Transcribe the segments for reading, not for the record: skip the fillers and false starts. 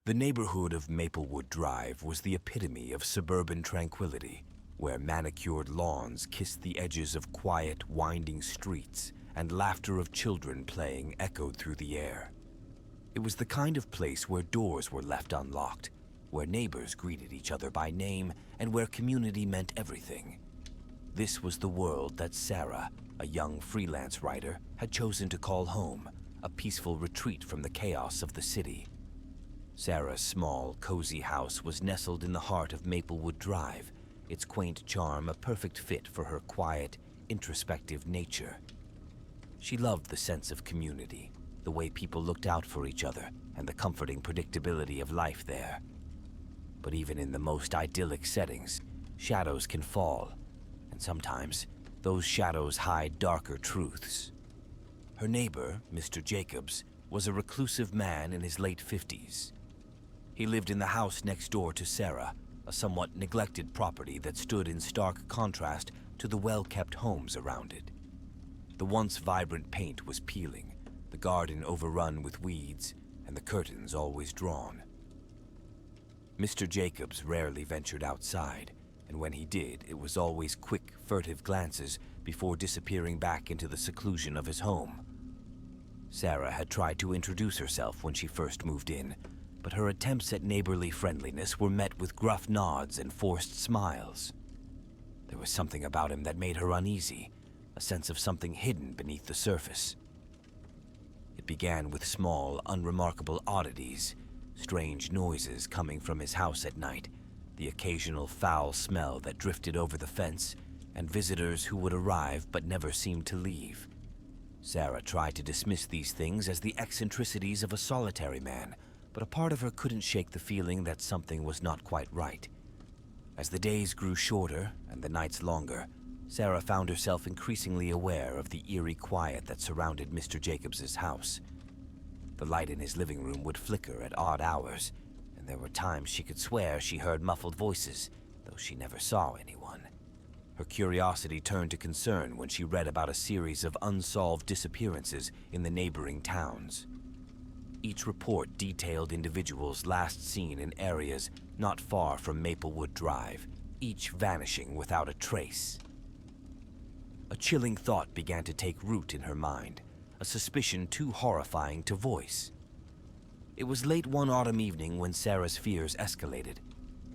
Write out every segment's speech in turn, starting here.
The neighborhood of Maplewood Drive was the epitome of suburban tranquility, where manicured lawns kissed the edges of quiet, winding streets, and laughter of children playing echoed through the air. It was the kind of place where doors were left unlocked, where neighbors greeted each other by name, and where community meant everything. This was the world that Sarah, a young freelance writer, had chosen to call home, a peaceful retreat from the chaos of the city. Sarah's small, cozy house was nestled in the heart of Maplewood Drive, its quaint charm a perfect fit for her quiet, introspective nature. She loved the sense of community, the way people looked out for each other, and the comforting predictability of life there. But even in the most idyllic settings, shadows can fall, and sometimes those shadows hide darker truths. Her neighbor, Mr. Jacobs, was a reclusive man in his late 50s. He lived in the house next door to Sarah, a somewhat neglected property that stood in stark contrast to the well-kept homes around it. The once vibrant paint was peeling, the garden overrun with weeds, and the curtains always drawn. Mr. Jacobs rarely ventured outside, and when he did, it was always quick, furtive glances before disappearing back into the seclusion of his home. Sarah had tried to introduce herself when she first moved in, but her attempts at neighborly friendliness were met with gruff nods and forced smiles. There was something about him that made her uneasy, a sense of something hidden beneath the surface. It began with small, unremarkable oddities, strange noises coming from his house at night, the occasional foul smell that drifted over the fence, and visitors who would arrive but never seemed to leave. Sarah tried to dismiss these things as the eccentricities of a solitary man, but a part of her couldn't shake the feeling that something was not quite right. As the days grew shorter and the nights longer, Sarah found herself increasingly aware of the eerie quiet that surrounded Mr. Jacobs's house. The light in his living room would flicker at odd hours, and there were times she could swear she heard muffled voices, though she never saw anyone. Her curiosity turned to concern when she read about a series of unsolved disappearances in the neighboring towns. Each report detailed individuals last seen in areas not far from Maplewood Drive, each vanishing without a trace. A chilling thought began to take root in her mind, a suspicion too horrifying to voice. It was late one autumn evening when Sarah's fears escalated.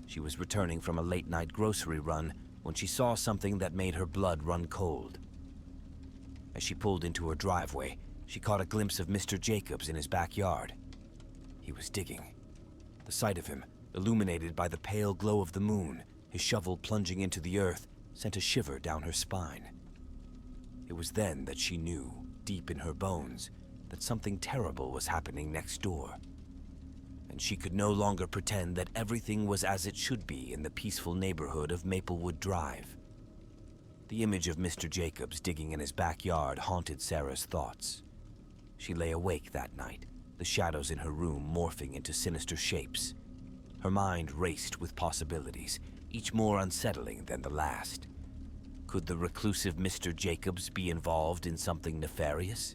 She was returning from a late-night grocery run when she saw something that made her blood run cold. As she pulled into her driveway, she caught a glimpse of Mr. Jacobs in his backyard. He was digging. The sight of him, illuminated by the pale glow of the moon, his shovel plunging into the earth, sent a shiver down her spine. It was then that she knew, deep in her bones, that something terrible was happening next door. And she could no longer pretend that everything was as it should be in the peaceful neighborhood of Maplewood Drive. The image of Mr. Jacobs digging in his backyard haunted Sarah's thoughts. She lay awake that night, the shadows in her room morphing into sinister shapes. Her mind raced with possibilities, each more unsettling than the last. Could the reclusive Mr. Jacobs be involved in something nefarious?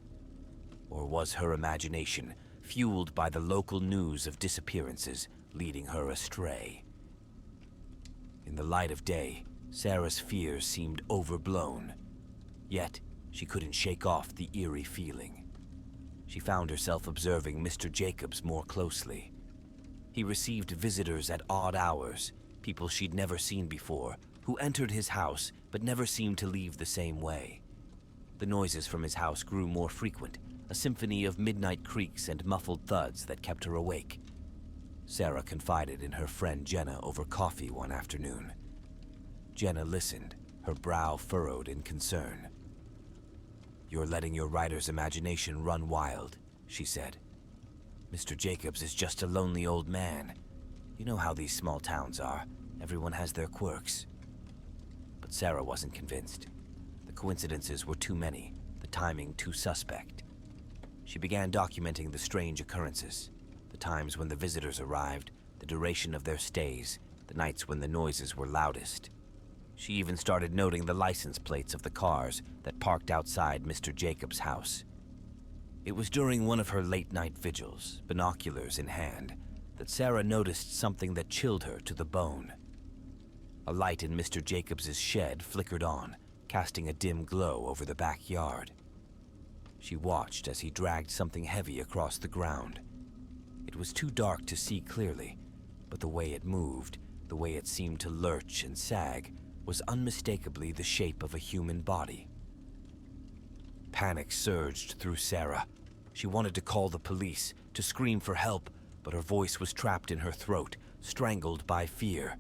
Or was her imagination, fueled by the local news of disappearances, leading her astray? In the light of day, Sarah's fears seemed overblown. Yet, she couldn't shake off the eerie feeling. She found herself observing Mr. Jacobs more closely. He received visitors at odd hours, people she'd never seen before, who entered his house but never seemed to leave the same way. The noises from his house grew more frequent, a symphony of midnight creaks and muffled thuds that kept her awake. Sarah confided in her friend Jenna over coffee one afternoon. Jenna listened, her brow furrowed in concern. "You're letting your writer's imagination run wild," she said. "Mr. Jacobs is just a lonely old man. You know how these small towns are. Everyone has their quirks." But Sarah wasn't convinced. The coincidences were too many, the timing too suspect. She began documenting the strange occurrences, the times when the visitors arrived, the duration of their stays, the nights when the noises were loudest. She even started noting the license plates of the cars that parked outside Mr. Jacobs' house. It was during one of her late-night vigils, binoculars in hand, that Sarah noticed something that chilled her to the bone. A light in Mr. Jacobs's shed flickered on, casting a dim glow over the backyard. She watched as he dragged something heavy across the ground. It was too dark to see clearly, but the way it moved, the way it seemed to lurch and sag, was unmistakably the shape of a human body. Panic surged through Sarah. She wanted to call the police, to scream for help, but her voice was trapped in her throat, strangled by fear.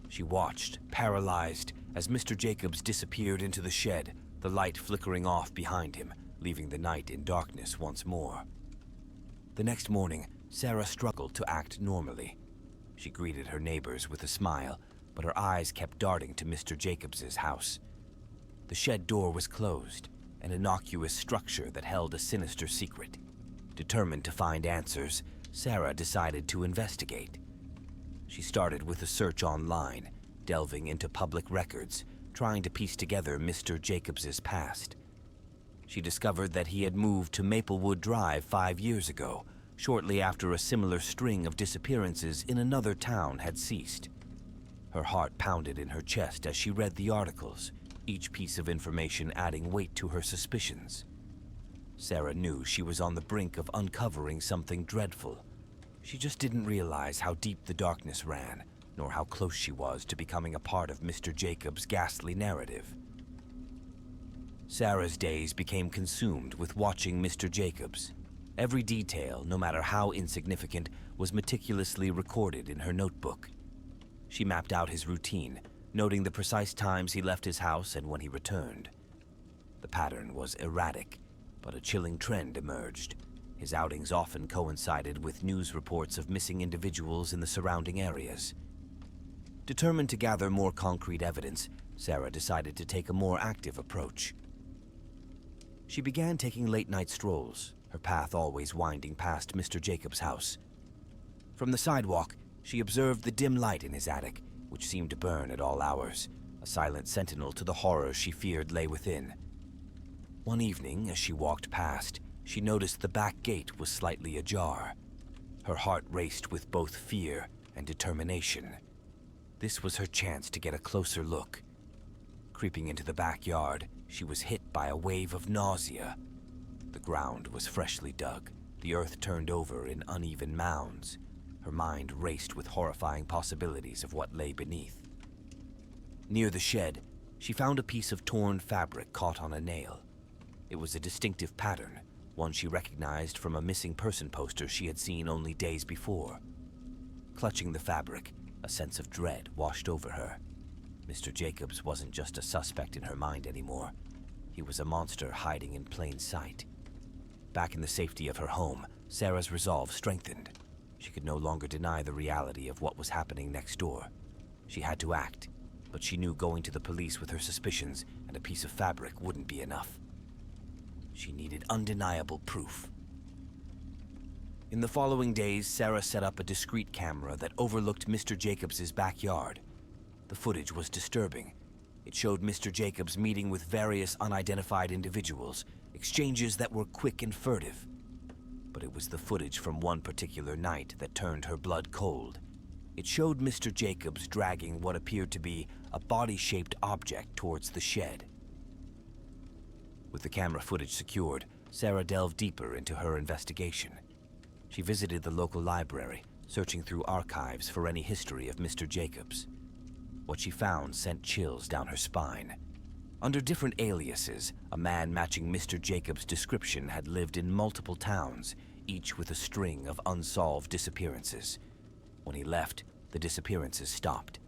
She watched, paralyzed, as Mr. Jacobs disappeared into the shed, the light flickering off behind him, leaving the night in darkness once more. The next morning, Sarah struggled to act normally. She greeted her neighbors with a smile, but her eyes kept darting to Mr. Jacobs's house. The shed door was closed, an innocuous structure that held a sinister secret. Determined to find answers, Sarah decided to investigate. She started with a search online, delving into public records, trying to piece together Mr. Jacobs's past. She discovered that he had moved to Maplewood Drive 5 years ago, shortly after a similar string of disappearances in another town had ceased. Her heart pounded in her chest as she read the articles, each piece of information adding weight to her suspicions. Sarah knew she was on the brink of uncovering something dreadful. She just didn't realize how deep the darkness ran, nor how close she was to becoming a part of Mr. Jacobs' ghastly narrative. Sarah's days became consumed with watching Mr. Jacobs. Every detail, no matter how insignificant, was meticulously recorded in her notebook. She mapped out his routine, noting the precise times he left his house and when he returned. The pattern was erratic, but a chilling trend emerged. His outings often coincided with news reports of missing individuals in the surrounding areas. Determined to gather more concrete evidence, Sarah decided to take a more active approach. She began taking late-night strolls, her path always winding past Mr. Jacobs' house. From the sidewalk, she observed the dim light in his attic, which seemed to burn at all hours, a silent sentinel to the horror she feared lay within. One evening, as she walked past, she noticed the back gate was slightly ajar. Her heart raced with both fear and determination. This was her chance to get a closer look. Creeping into the backyard, she was hit by a wave of nausea. The ground was freshly dug, the earth turned over in uneven mounds. Her mind raced with horrifying possibilities of what lay beneath. Near the shed, she found a piece of torn fabric caught on a nail. It was a distinctive pattern, one she recognized from a missing person poster she had seen only days before. Clutching the fabric, a sense of dread washed over her. Mr. Jacobs wasn't just a suspect in her mind anymore. He was a monster hiding in plain sight. Back in the safety of her home, Sarah's resolve strengthened. She could no longer deny the reality of what was happening next door. She had to act, but she knew going to the police with her suspicions and a piece of fabric wouldn't be enough. She needed undeniable proof. In the following days, Sarah set up a discreet camera that overlooked Mr. Jacobs' backyard. The footage was disturbing. It showed Mr. Jacobs meeting with various unidentified individuals, exchanges that were quick and furtive. But it was the footage from one particular night that turned her blood cold. It showed Mr. Jacobs dragging what appeared to be a body-shaped object towards the shed. With the camera footage secured, Sarah delved deeper into her investigation. She visited the local library, searching through archives for any history of Mr. Jacobs. What she found sent chills down her spine. Under different aliases, a man matching Mr. Jacobs' description had lived in multiple towns, each with a string of unsolved disappearances. When he left, the disappearances stopped.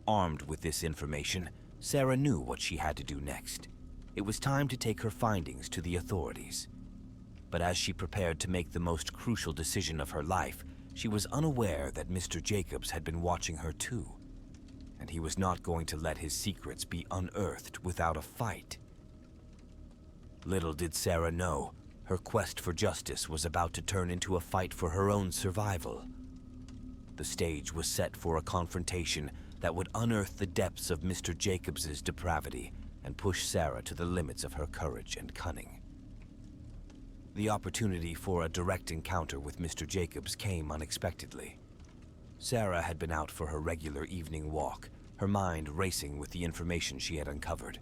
Armed with this information, Sarah knew what she had to do next. It was time to take her findings to the authorities. But as she prepared to make the most crucial decision of her life, she was unaware that Mr. Jacobs had been watching her too. And he was not going to let his secrets be unearthed without a fight. Little did Sarah know, her quest for justice was about to turn into a fight for her own survival. The stage was set for a confrontation that would unearth the depths of Mr. Jacobs' depravity and push Sarah to the limits of her courage and cunning. The opportunity for a direct encounter with Mr. Jacobs came unexpectedly. Sarah had been out for her regular evening walk, her mind racing with the information she had uncovered.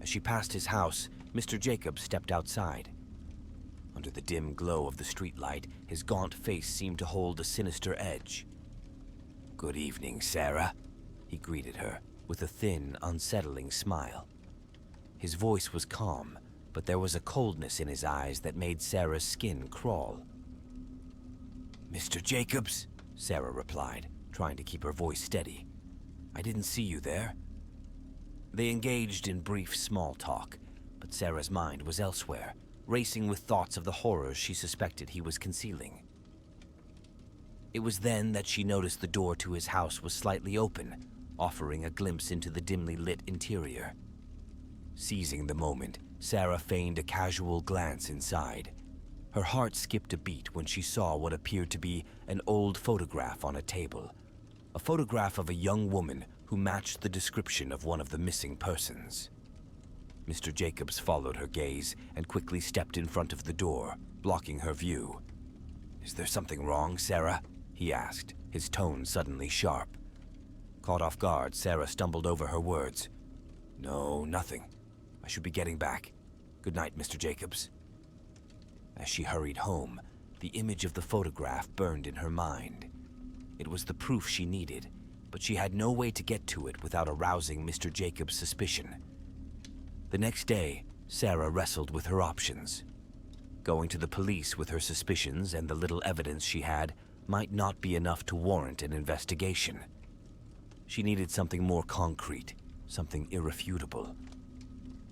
As she passed his house, Mr. Jacobs stepped outside. Under the dim glow of the streetlight, his gaunt face seemed to hold a sinister edge. "Good evening, Sarah," he greeted her, with a thin, unsettling smile. His voice was calm, but there was a coldness in his eyes that made Sarah's skin crawl. "Mr. Jacobs," Sarah replied, trying to keep her voice steady. "I didn't see you there." They engaged in brief small talk, but Sarah's mind was elsewhere, racing with thoughts of the horrors she suspected he was concealing. It was then that she noticed the door to his house was slightly open, offering a glimpse into the dimly lit interior. Seizing the moment, Sarah feigned a casual glance inside. Her heart skipped a beat when she saw what appeared to be an old photograph on a table. A photograph of a young woman who matched the description of one of the missing persons. Mr. Jacobs followed her gaze and quickly stepped in front of the door, blocking her view. "Is there something wrong, Sarah?" he asked, his tone suddenly sharp. Caught off guard, Sarah stumbled over her words. "No, nothing. I should be getting back. Good night, Mr. Jacobs." As she hurried home, the image of the photograph burned in her mind. It was the proof she needed, but she had no way to get to it without arousing Mr. Jacobs' suspicion. The next day, Sarah wrestled with her options. Going to the police with her suspicions and the little evidence she had might not be enough to warrant an investigation. She needed something more concrete, something irrefutable.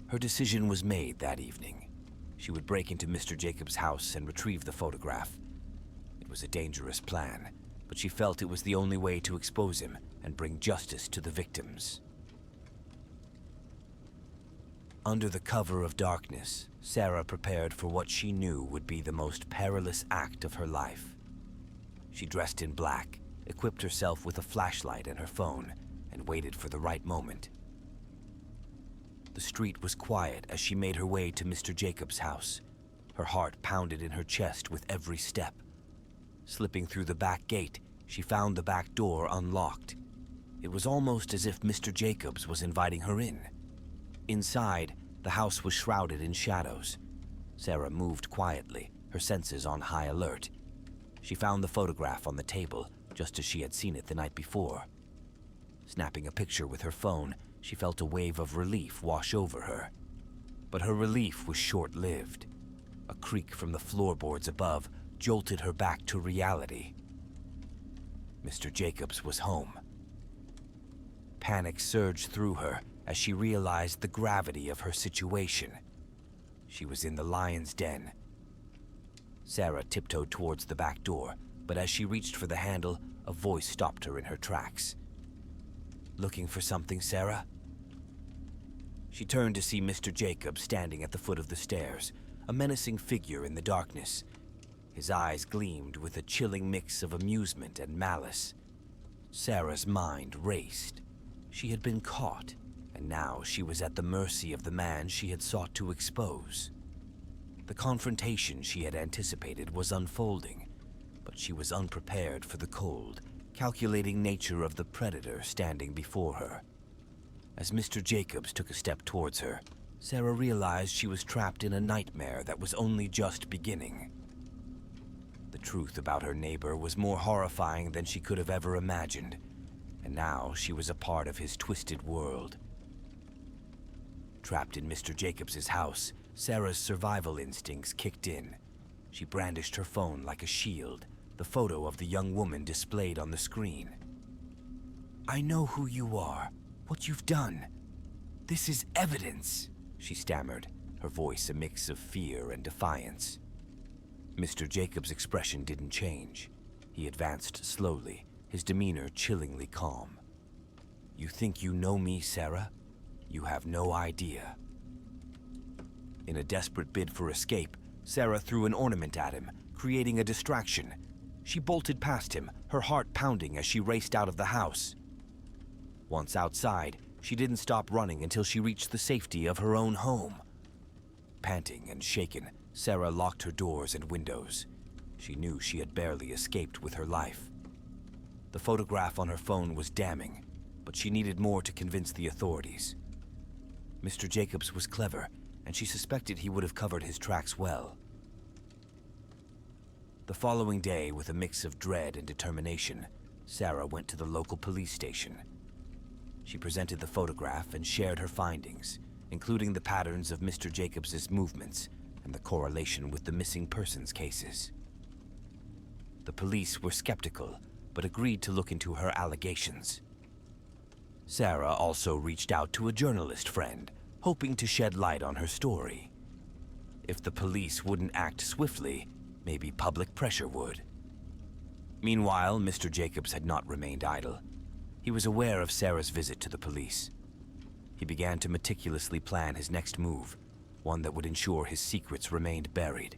Her decision was made that evening. She would break into Mr. Jacobs' house and retrieve the photograph. It was a dangerous plan, but she felt it was the only way to expose him and bring justice to the victims. Under the cover of darkness, Sarah prepared for what she knew would be the most perilous act of her life. She dressed in black, equipped herself with a flashlight and her phone, and waited for the right moment. The street was quiet as she made her way to Mr. Jacobs' house. Her heart pounded in her chest with every step. Slipping through the back gate, she found the back door unlocked. It was almost as if Mr. Jacobs was inviting her in. Inside, the house was shrouded in shadows. Sarah moved quietly, her senses on high alert. She found the photograph on the table, just as she had seen it the night before. Snapping a picture with her phone, she felt a wave of relief wash over her. But her relief was short-lived. A creak from the floorboards above jolted her back to reality. Mr. Jacobs was home. Panic surged through her as she realized the gravity of her situation. She was in the lion's den. Sarah tiptoed towards the back door, but as she reached for the handle, a voice stopped her in her tracks. "Looking for something, Sarah?" She turned to see Mr. Jacobs standing at the foot of the stairs, a menacing figure in the darkness. His eyes gleamed with a chilling mix of amusement and malice. Sarah's mind raced. She had been caught, and now she was at the mercy of the man she had sought to expose. The confrontation she had anticipated was unfolding, but she was unprepared for the cold, calculating nature of the predator standing before her. As Mr. Jacobs took a step towards her, Sarah realized she was trapped in a nightmare that was only just beginning. The truth about her neighbor was more horrifying than she could have ever imagined, and now she was a part of his twisted world. Trapped in Mr. Jacobs' house, Sarah's survival instincts kicked in. She brandished her phone like a shield, the photo of the young woman displayed on the screen. "I know who you are, what you've done. This is evidence," she stammered, her voice a mix of fear and defiance. Mr. Jacobs' expression didn't change. He advanced slowly, his demeanor chillingly calm. "You think you know me, Sarah? You have no idea." In a desperate bid for escape, Sarah threw an ornament at him, creating a distraction. She bolted past him, her heart pounding as she raced out of the house. Once outside, she didn't stop running until she reached the safety of her own home. Panting and shaken, Sarah locked her doors and windows. She knew she had barely escaped with her life. The photograph on her phone was damning, but she needed more to convince the authorities. Mr. Jacobs was clever, and she suspected he would have covered his tracks well. The following day, with a mix of dread and determination, Sarah went to the local police station. She presented the photograph and shared her findings, including the patterns of Mr. Jacobs's movements and the correlation with the missing persons cases. The police were skeptical, but agreed to look into her allegations. Sarah also reached out to a journalist friend, hoping to shed light on her story. If the police wouldn't act swiftly, maybe public pressure would. Meanwhile, Mr. Jacobs had not remained idle. He was aware of Sarah's visit to the police. He began to meticulously plan his next move, one that would ensure his secrets remained buried.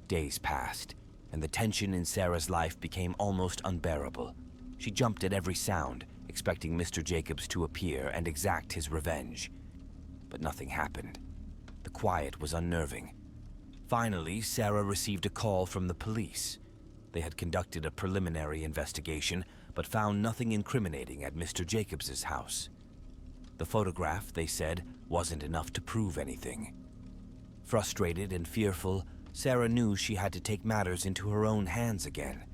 Days passed, and the tension in Sarah's life became almost unbearable. She jumped at every sound, expecting Mr. Jacobs to appear and exact his revenge. But nothing happened. The quiet was unnerving. Finally, Sarah received a call from the police. They had conducted a preliminary investigation, but found nothing incriminating at Mr. Jacobs's house. The photograph, they said, wasn't enough to prove anything. Frustrated and fearful, Sarah knew she had to take matters into her own hands again.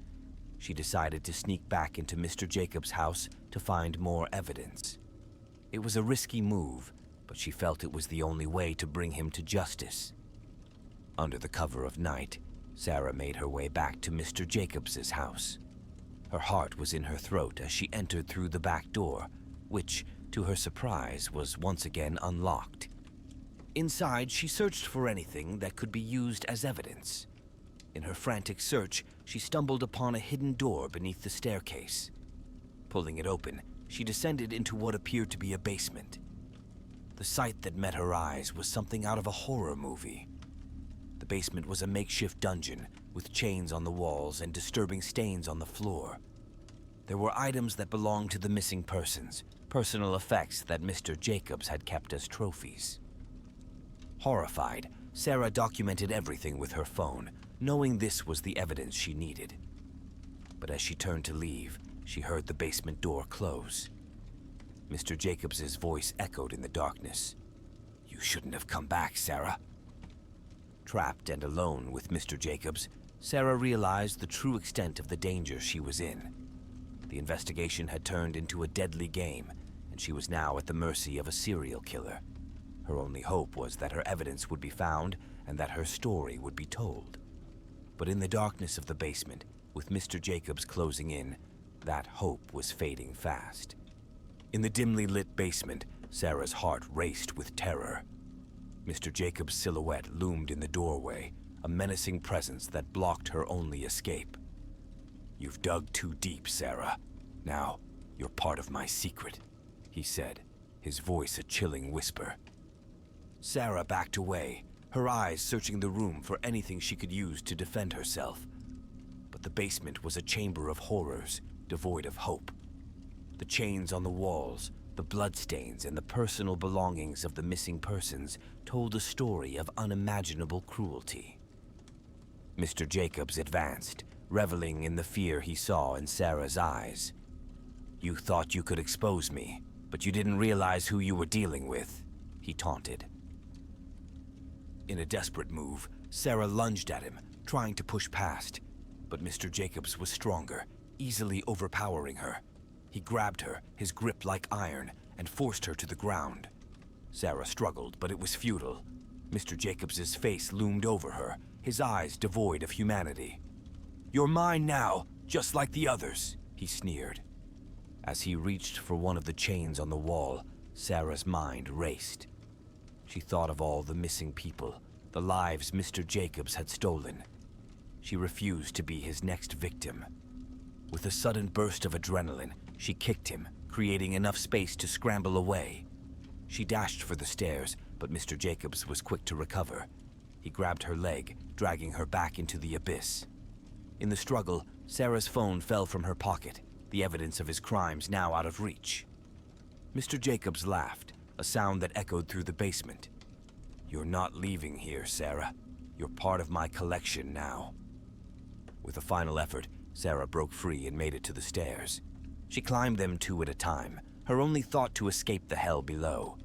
She decided to sneak back into Mr. Jacobs' house to find more evidence. It was a risky move, but she felt it was the only way to bring him to justice. Under the cover of night, Sarah made her way back to Mr. Jacobs' house. Her heart was in her throat as she entered through the back door, which, to her surprise, was once again unlocked. Inside, she searched for anything that could be used as evidence. In her frantic search, she stumbled upon a hidden door beneath the staircase. Pulling it open, she descended into what appeared to be a basement. The sight that met her eyes was something out of a horror movie. The basement was a makeshift dungeon, with chains on the walls and disturbing stains on the floor. There were items that belonged to the missing persons, personal effects that Mr. Jacobs had kept as trophies. Horrified, Sarah documented everything with her phone, knowing this was the evidence she needed. But as she turned to leave, she heard the basement door close. Mr. Jacobs's voice echoed in the darkness. "You shouldn't have come back, Sarah." Trapped and alone with Mr. Jacobs, Sarah realized the true extent of the danger she was in. The investigation had turned into a deadly game, and she was now at the mercy of a serial killer. Her only hope was that her evidence would be found and that her story would be told. But in the darkness of the basement, with Mr. Jacobs closing in, that hope was fading fast. In the dimly lit basement, Sarah's heart raced with terror. Mr. Jacobs' silhouette loomed in the doorway, a menacing presence that blocked her only escape. "You've dug too deep, Sarah. Now, you're part of my secret," he said, his voice a chilling whisper. Sarah backed away, her eyes searching the room for anything she could use to defend herself. But the basement was a chamber of horrors, devoid of hope. The chains on the walls, the bloodstains, and the personal belongings of the missing persons told a story of unimaginable cruelty. Mr. Jacobs advanced, reveling in the fear he saw in Sarah's eyes. "You thought you could expose me, but you didn't realize who you were dealing with," he taunted. In a desperate move, Sarah lunged at him, trying to push past, but Mr. Jacobs was stronger, easily overpowering her. He grabbed her, his grip like iron, and forced her to the ground. Sarah struggled, but it was futile. Mr. Jacobs's face loomed over her, his eyes devoid of humanity. "You're mine now, just like the others," he sneered. As he reached for one of the chains on the wall, Sarah's mind raced. She thought of all the missing people, the lives Mr. Jacobs had stolen. She refused to be his next victim. With a sudden burst of adrenaline, she kicked him, creating enough space to scramble away. She dashed for the stairs, but Mr. Jacobs was quick to recover. He grabbed her leg, dragging her back into the abyss. In the struggle, Sarah's phone fell from her pocket, the evidence of his crimes now out of reach. Mr. Jacobs laughed, a sound that echoed through the basement. "You're not leaving here, Sarah. You're part of my collection now. With a final effort, Sarah broke free and made it to the stairs. She climbed them 2 at a time, her only thought to escape the hell below.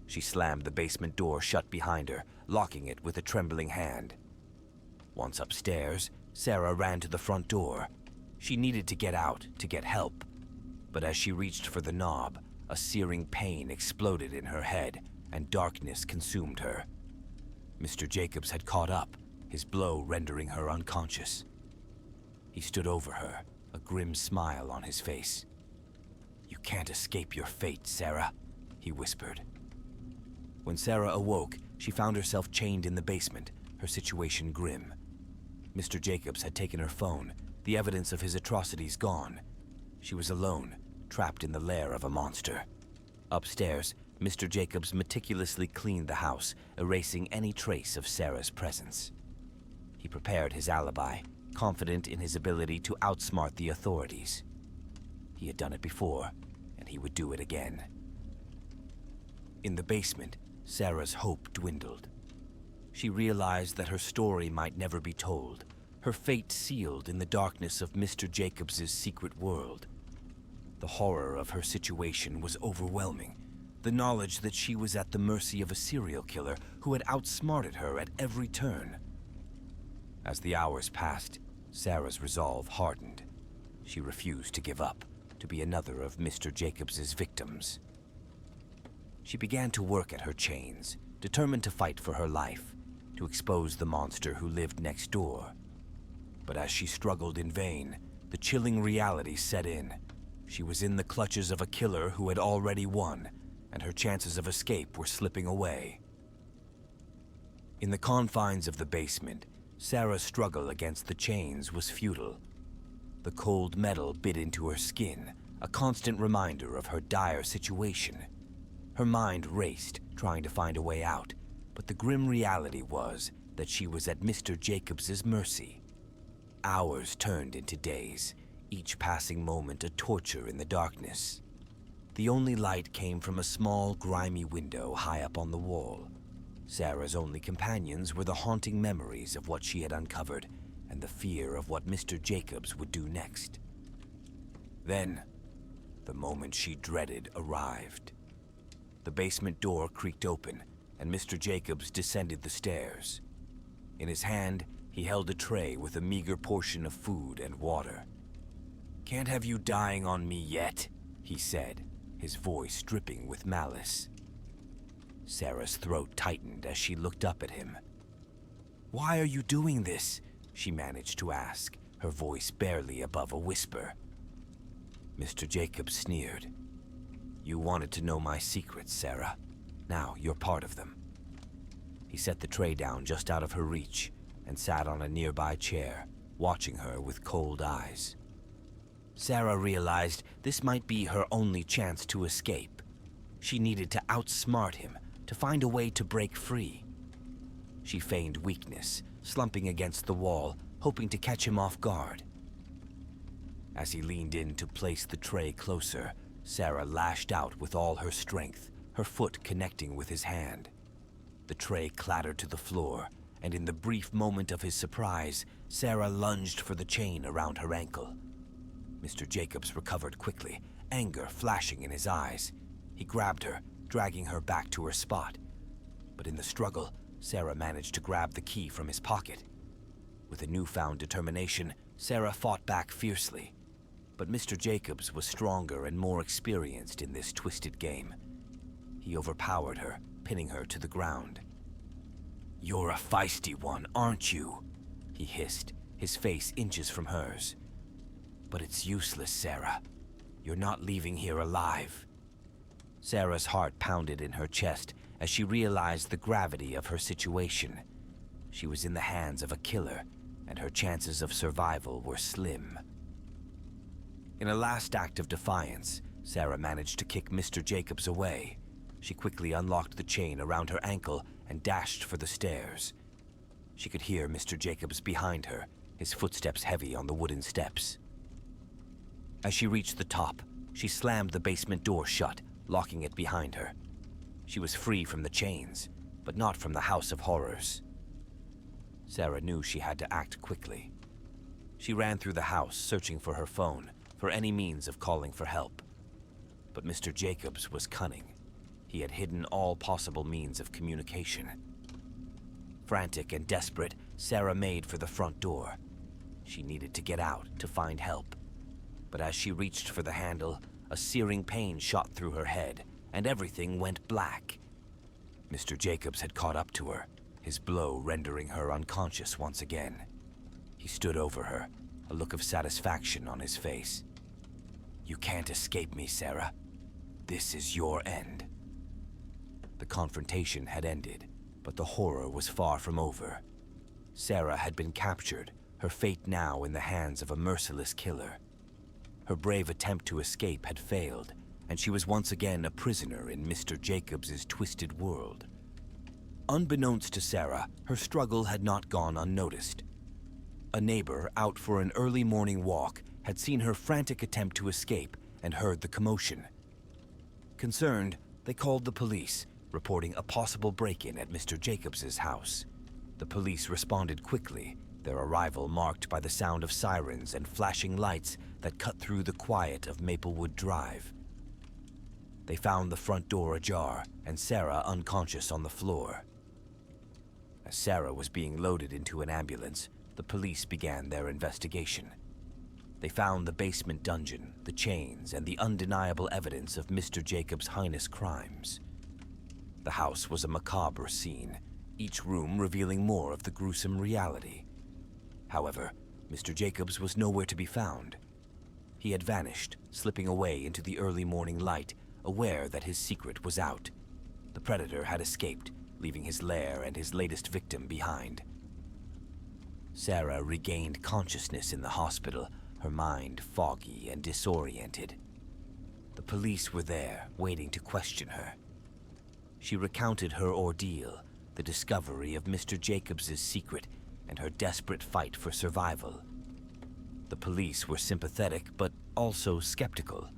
She slammed the basement door shut behind her, locking it with a trembling hand. Once upstairs, Sarah ran to the front door. She needed to get out to get help. But as she reached for the knob, a searing pain exploded in her head, and darkness consumed her. Mr. Jacobs had caught up, his blow rendering her unconscious. He stood over her, a grim smile on his face. "You can't escape your fate, Sarah," he whispered. When Sarah awoke, she found herself chained in the basement, her situation grim. Mr. Jacobs had taken her phone, the evidence of his atrocities gone. She was alone, trapped in the lair of a monster. Upstairs, Mr. Jacobs meticulously cleaned the house, erasing any trace of Sarah's presence. He prepared his alibi, confident in his ability to outsmart the authorities. He had done it before, and he would do it again. In the basement, Sarah's hope dwindled. She realized that her story might never be told, her fate sealed in the darkness of Mr. Jacobs's secret world. The horror of her situation was overwhelming, the knowledge that she was at the mercy of a serial killer who had outsmarted her at every turn. As the hours passed, Sarah's resolve hardened. She refused to give up, to be another of Mr. Jacobs's victims. She began to work at her chains, determined to fight for her life, to expose the monster who lived next door. But as she struggled in vain, the chilling reality set in. She was in the clutches of a killer who had already won, and her chances of escape were slipping away. In the confines of the basement, Sarah's struggle against the chains was futile. The cold metal bit into her skin, a constant reminder of her dire situation. Her mind raced, trying to find a way out, but the grim reality was that she was at Mr. Jacobs's mercy. Hours turned into days, each passing moment a torture in the darkness. The only light came from a small, grimy window high up on the wall. Sarah's only companions were the haunting memories of what she had uncovered and the fear of what Mr. Jacobs would do next. Then, the moment she dreaded arrived. The basement door creaked open, and Mr. Jacobs descended the stairs. In his hand, he held a tray with a meager portion of food and water. "Can't have you dying on me yet," he said, his voice dripping with malice. Sarah's throat tightened as she looked up at him. "Why are you doing this?" she managed to ask, her voice barely above a whisper. Mr. Jacobs sneered. "You wanted to know my secrets, Sarah. Now you're part of them." He set the tray down just out of her reach and sat on a nearby chair, watching her with cold eyes. Sarah realized this might be her only chance to escape. She needed to outsmart him, to find a way to break free. She feigned weakness, slumping against the wall, hoping to catch him off guard. As he leaned in to place the tray closer, Sarah lashed out with all her strength, her foot connecting with his hand. The tray clattered to the floor, and in the brief moment of his surprise, Sarah lunged for the chain around her ankle. Mr. Jacobs recovered quickly, anger flashing in his eyes. He grabbed her, dragging her back to her spot. But in the struggle, Sarah managed to grab the key from his pocket. With a newfound determination, Sarah fought back fiercely. But Mr. Jacobs was stronger and more experienced in this twisted game. He overpowered her, pinning her to the ground. "You're a feisty one, aren't you?" he hissed, his face inches from hers. "But it's useless, Sarah. You're not leaving here alive." Sarah's heart pounded in her chest as she realized the gravity of her situation. She was in the hands of a killer, and her chances of survival were slim. In a last act of defiance, Sarah managed to kick Mr. Jacobs away. She quickly unlocked the chain around her ankle and dashed for the stairs. She could hear Mr. Jacobs behind her, his footsteps heavy on the wooden steps. As she reached the top, she slammed the basement door shut, locking it behind her. She was free from the chains, but not from the House of Horrors. Sarah knew she had to act quickly. She ran through the house, searching for her phone, for any means of calling for help. But Mr. Jacobs was cunning. He had hidden all possible means of communication. Frantic and desperate, Sarah made for the front door. She needed to get out to find help. But as she reached for the handle, a searing pain shot through her head, and everything went black. Mr. Jacobs had caught up to her, his blow rendering her unconscious once again. He stood over her, a look of satisfaction on his face. "You can't escape me, Sarah. This is your end." The confrontation had ended, but the horror was far from over. Sarah had been captured, her fate now in the hands of a merciless killer. Her brave attempt to escape had failed, and she was once again a prisoner in Mr. Jacobs's twisted world. Unbeknownst to Sarah, her struggle had not gone unnoticed. A neighbor, out for an early morning walk, had seen her frantic attempt to escape and heard the commotion. Concerned, they called the police, reporting a possible break-in at Mr. Jacobs's house. The police responded quickly, their arrival marked by the sound of sirens and flashing lights that cut through the quiet of Maplewood Drive. They found the front door ajar and Sarah unconscious on the floor. As Sarah was being loaded into an ambulance, the police began their investigation. They found the basement dungeon, the chains, and the undeniable evidence of Mr. Jacobs' heinous crimes. The house was a macabre scene, each room revealing more of the gruesome reality. However, Mr. Jacobs was nowhere to be found. He had vanished, slipping away into the early morning light, aware that his secret was out. The predator had escaped, leaving his lair and his latest victim behind. Sarah regained consciousness in the hospital, her mind foggy and disoriented. The police were there, waiting to question her. She recounted her ordeal, the discovery of Mr. Jacobs's secret, and her desperate fight for survival. The police were sympathetic, but also skeptical.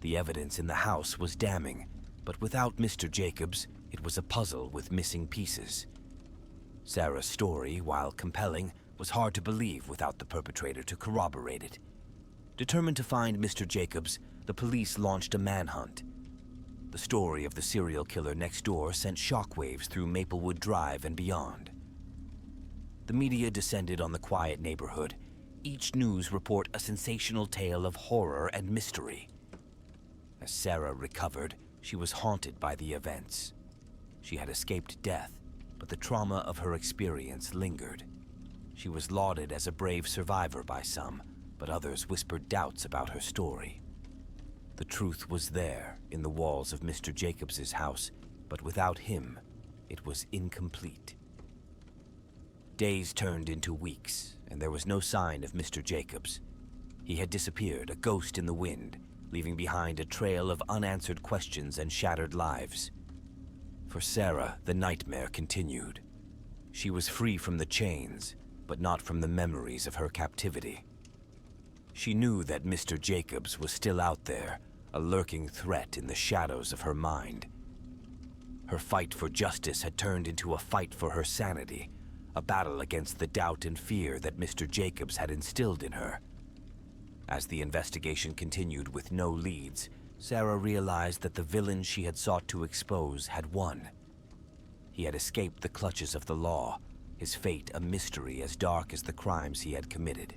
The evidence in the house was damning, but without Mr. Jacobs, it was a puzzle with missing pieces. Sarah's story, while compelling, was hard to believe without the perpetrator to corroborate it. Determined to find Mr. Jacobs, the police launched a manhunt. The story of the serial killer next door sent shockwaves through Maplewood Drive and beyond. The media descended on the quiet neighborhood, each news report a sensational tale of horror and mystery. As Sarah recovered, she was haunted by the events. She had escaped death, but the trauma of her experience lingered. She was lauded as a brave survivor by some, but others whispered doubts about her story. The truth was there in the walls of Mr. Jacobs's house, but without him, it was incomplete. Days turned into weeks, and there was no sign of Mr. Jacobs. He had disappeared, a ghost in the wind, leaving behind a trail of unanswered questions and shattered lives. For Sarah, the nightmare continued. She was free from the chains, but not from the memories of her captivity. She knew that Mr. Jacobs was still out there, a lurking threat in the shadows of her mind. Her fight for justice had turned into a fight for her sanity, a battle against the doubt and fear that Mr. Jacobs had instilled in her. As the investigation continued with no leads, Sarah realized that the villain she had sought to expose had won. He had escaped the clutches of the law, his fate a mystery as dark as the crimes he had committed.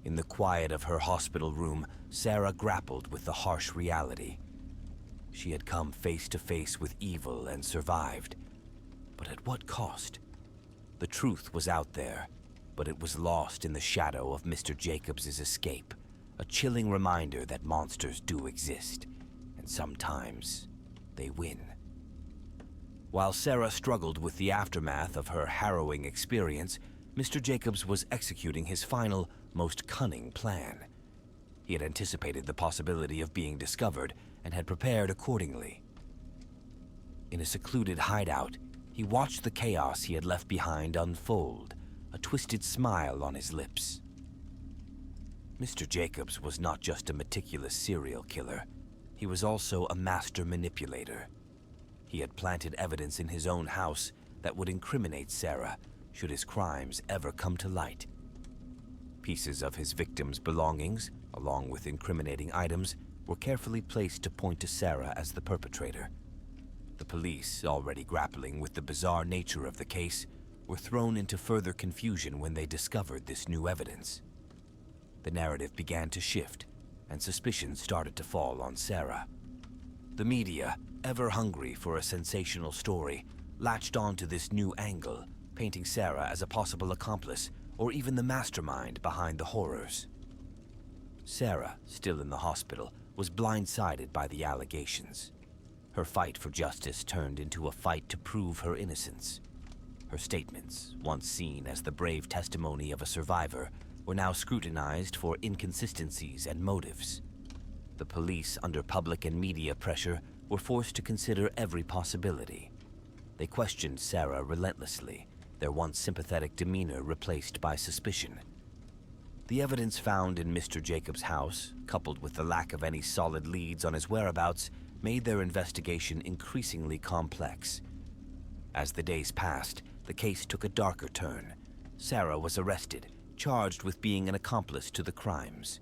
In the quiet of her hospital room, Sarah grappled with the harsh reality. She had come face to face with evil and survived. But at what cost? The truth was out there, but it was lost in the shadow of Mr. Jacobs's escape, a chilling reminder that monsters do exist, and sometimes they win. While Sarah struggled with the aftermath of her harrowing experience, Mr. Jacobs was executing his final, most cunning plan. He had anticipated the possibility of being discovered and had prepared accordingly. In a secluded hideout, he watched the chaos he had left behind unfold, a twisted smile on his lips. Mr. Jacobs was not just a meticulous serial killer. He was also a master manipulator. He had planted evidence in his own house that would incriminate Sarah, should his crimes ever come to light. Pieces of his victim's belongings, along with incriminating items, were carefully placed to point to Sarah as the perpetrator. The police, already grappling with the bizarre nature of the case, were thrown into further confusion when they discovered this new evidence. The narrative began to shift, and suspicion started to fall on Sarah. The media, ever hungry for a sensational story, latched onto this new angle, painting Sarah as a possible accomplice or even the mastermind behind the horrors. Sarah, still in the hospital, was blindsided by the allegations. Her fight for justice turned into a fight to prove her innocence. Her statements, once seen as the brave testimony of a survivor, were now scrutinized for inconsistencies and motives. The police, under public and media pressure, were forced to consider every possibility. They questioned Sarah relentlessly, their once sympathetic demeanor replaced by suspicion. The evidence found in Mr. Jacobs' house, coupled with the lack of any solid leads on his whereabouts, made their investigation increasingly complex. As the days passed, the case took a darker turn. Sarah was arrested, charged with being an accomplice to the crimes.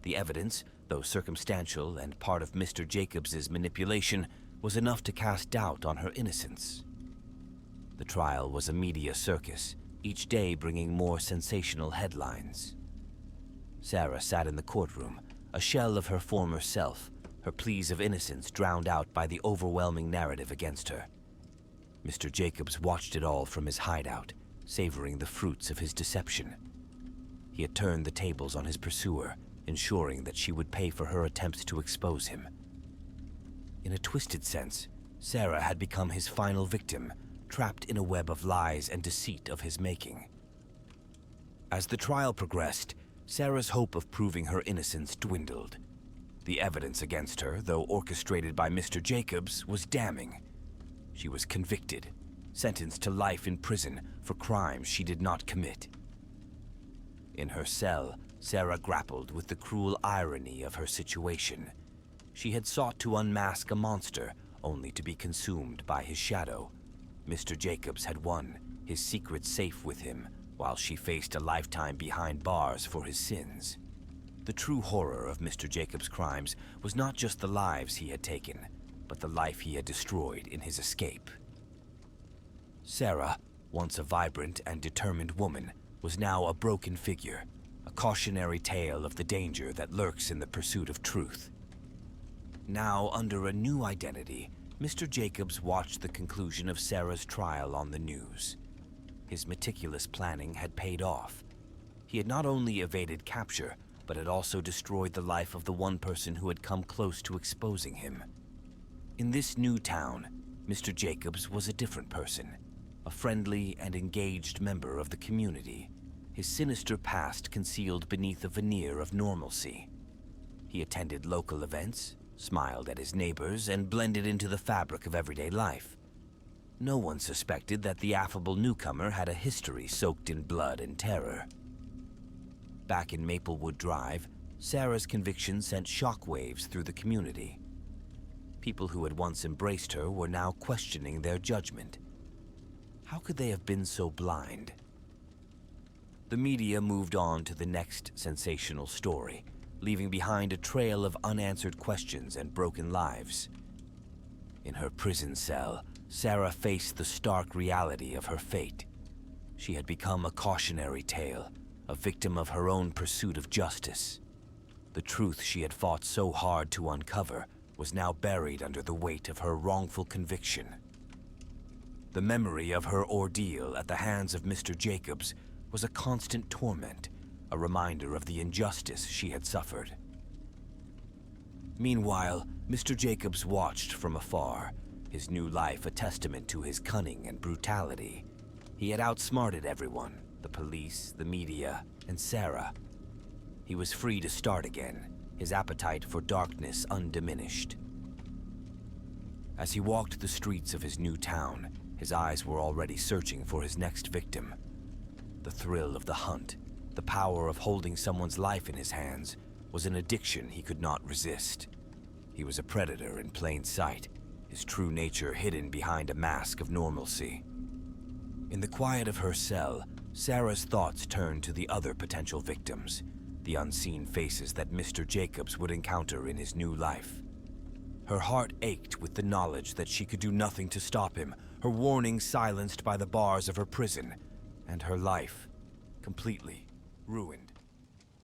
The evidence, though circumstantial and part of Mr. Jacobs' manipulation, was enough to cast doubt on her innocence. The trial was a media circus, each day bringing more sensational headlines. Sarah sat in the courtroom, a shell of her former self, her pleas of innocence drowned out by the overwhelming narrative against her. Mr. Jacobs watched it all from his hideout, savoring the fruits of his deception. He had turned the tables on his pursuer, ensuring that she would pay for her attempts to expose him. In a twisted sense, Sarah had become his final victim, trapped in a web of lies and deceit of his making. As the trial progressed, Sarah's hope of proving her innocence dwindled. The evidence against her, though orchestrated by Mr. Jacobs, was damning. She was convicted, sentenced to life in prison for crimes she did not commit. In her cell, Sarah grappled with the cruel irony of her situation. She had sought to unmask a monster, only to be consumed by his shadow. Mr. Jacobs had won, his secret safe with him, while she faced a lifetime behind bars for his sins. The true horror of Mr. Jacobs' crimes was not just the lives he had taken, but the life he had destroyed in his escape. Sarah, once a vibrant and determined woman, was now a broken figure, a cautionary tale of the danger that lurks in the pursuit of truth. Now, under a new identity, Mr. Jacobs watched the conclusion of Sarah's trial on the news. His meticulous planning had paid off. He had not only evaded capture, but had also destroyed the life of the one person who had come close to exposing him. In this new town, Mr. Jacobs was a different person, a friendly and engaged member of the community, his sinister past concealed beneath a veneer of normalcy. He attended local events, smiled at his neighbors, and blended into the fabric of everyday life. No one suspected that the affable newcomer had a history soaked in blood and terror. Back in Maplewood Drive, Sarah's conviction sent shockwaves through the community. People who had once embraced her were now questioning their judgment. How could they have been so blind? The media moved on to the next sensational story, leaving behind a trail of unanswered questions and broken lives. In her prison cell, Sarah faced the stark reality of her fate. She had become a cautionary tale, a victim of her own pursuit of justice. The truth she had fought so hard to uncover was now buried under the weight of her wrongful conviction. The memory of her ordeal at the hands of Mr. Jacobs was a constant torment, a reminder of the injustice she had suffered. Meanwhile, Mr. Jacobs watched from afar, his new life a testament to his cunning and brutality. He had outsmarted everyone, the police, the media, and Sarah. He was free to start again, his appetite for darkness undiminished. As he walked the streets of his new town, his eyes were already searching for his next victim. The thrill of the hunt, the power of holding someone's life in his hands, was an addiction he could not resist. He was a predator in plain sight, his true nature hidden behind a mask of normalcy. In the quiet of her cell, Sarah's thoughts turned to the other potential victims, the unseen faces that Mr. Jacobs would encounter in his new life. Her heart ached with the knowledge that she could do nothing to stop him, her warning silenced by the bars of her prison, and her life completely ruined.